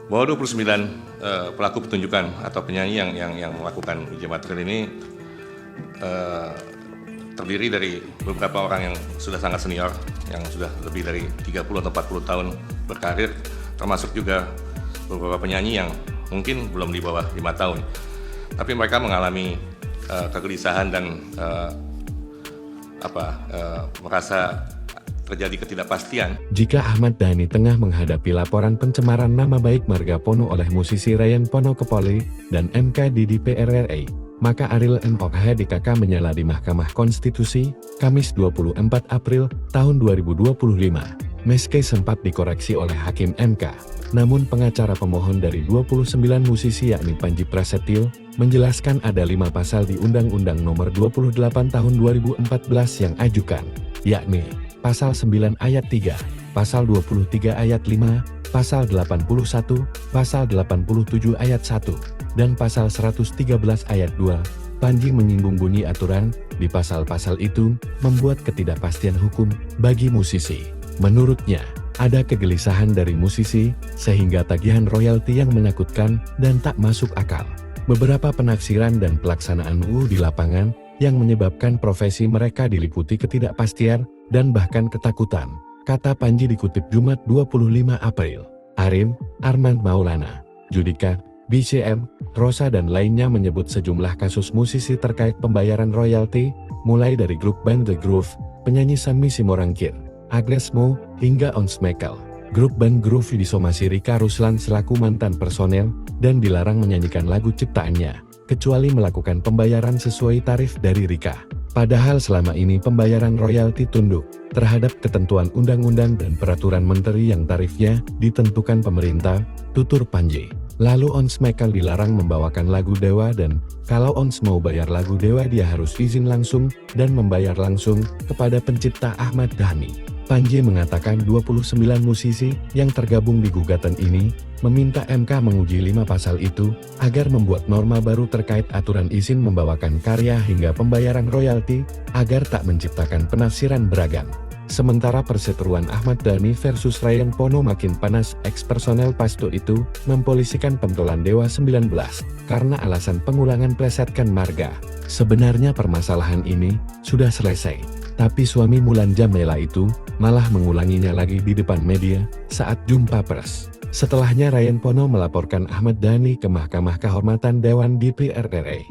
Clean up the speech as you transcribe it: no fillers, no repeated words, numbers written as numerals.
bahwa 29 pelaku pertunjukan atau penyanyi yang melakukan uji material ini terdiri dari beberapa orang yang sudah sangat senior, yang sudah lebih dari 30 atau 40 tahun berkarir, termasuk juga beberapa penyanyi yang mungkin belum di bawah 5 tahun. Tapi mereka mengalami kegelisahan dan merasa terjadi ketidakpastian. Jika Ahmad Dhani tengah menghadapi laporan pencemaran nama baik marga Pono oleh musisi Ryan Pono ke Polri dan MK di DPR RI, maka Ariel Noah DKK menyala di Mahkamah Konstitusi, Kamis 24 April tahun 2025. Meski sempat dikoreksi oleh Hakim MK, namun pengacara pemohon dari 29 musisi yakni Panji Prasetyo, menjelaskan ada 5 pasal di Undang-Undang Nomor 28 Tahun 2014 yang ajukan, yakni Pasal 9 Ayat 3, Pasal 23 Ayat 5, Pasal 81, Pasal 87 Ayat 1, dan Pasal 113 Ayat 2. Panji menyinggung bunyi aturan di pasal-pasal itu membuat ketidakpastian hukum bagi musisi. Menurutnya, ada kegelisahan dari musisi sehingga tagihan royalti yang menakutkan dan tak masuk akal. Beberapa penaksiran dan pelaksanaan UU di lapangan yang menyebabkan profesi mereka diliputi ketidakpastian dan bahkan ketakutan, kata Panji dikutip Jumat 25 April. Arin, Armand Maulana, Judika, BCM, Rosa dan lainnya menyebut sejumlah kasus musisi terkait pembayaran royalti, mulai dari grup band The Groove, penyanyi Sanmi Simorangkir, Agnes Mo, hingga Ons Mekel. Grup band Groove disomasi Rika Ruslan selaku mantan personel, dan dilarang menyanyikan lagu ciptaannya, kecuali melakukan pembayaran sesuai tarif dari Rika. Padahal selama ini pembayaran royalti tunduk terhadap ketentuan undang-undang dan peraturan menteri yang tarifnya ditentukan pemerintah, tutur Panji. Lalu Ons Mekel dilarang membawakan lagu Dewa dan kalau Ons mau bayar lagu Dewa dia harus izin langsung dan membayar langsung kepada pencipta Ahmad Dhani. Panji mengatakan 29 musisi yang tergabung di gugatan ini meminta MK menguji 5 pasal itu agar membuat norma baru terkait aturan izin membawakan karya hingga pembayaran royalti agar tak menciptakan penafsiran beragam. Sementara perseteruan Ahmad Dhani versus Ryan Pono makin panas, ex-personel Pasto itu mempolisikan pentolan Dewa 19 karena alasan pengulangan plesetkan marga. Sebenarnya permasalahan ini sudah selesai, tapi suami Mulan Jamela itu malah mengulanginya lagi di depan media saat jumpa pers. Setelahnya Ryan Pono melaporkan Ahmad Dhani ke Mahkamah Kehormatan Dewan DPR RI.